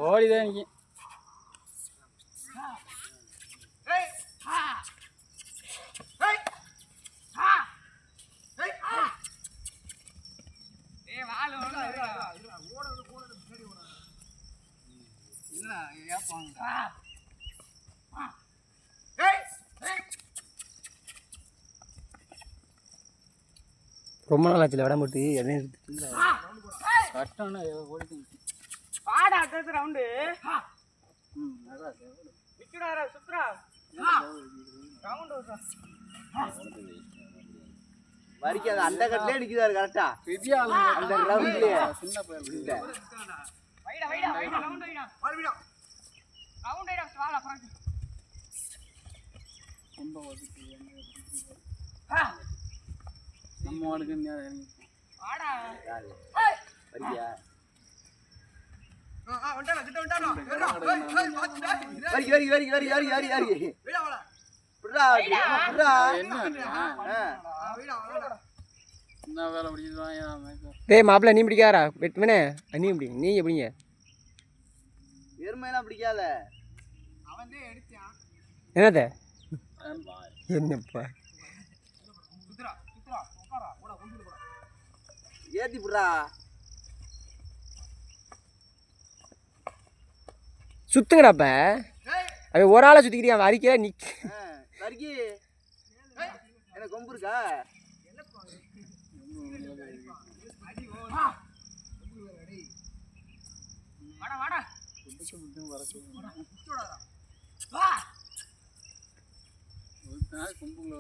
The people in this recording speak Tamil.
ஓடிதான் நிற்கும். ரொம்ப நாள் ஆச்சுல விட மாட்டு வரிக்காது அந்த கட்டிலே அடிக்கிறாரு கரெக்டா அந்த ரவுண்ட்லயே சின்ன பையன் நம்ம வாடுக்கு டேய் மாப்பிள்ள நீ பிடிக்காரா வெட்டுமனே நீ பிடிங்க நீ எப்படிங்க எருமையெல்லாம் பிடிக்காத என்னத என்னப்பா ஏத்தி புடுறா சுத்துங்கடாப்ப அவன் ஒரு ஆளை சுத்திக்கிறியா அவன் அரிக்க நிக்க வரிக்கி என்ன கொம்பு இருக்கா கும்புல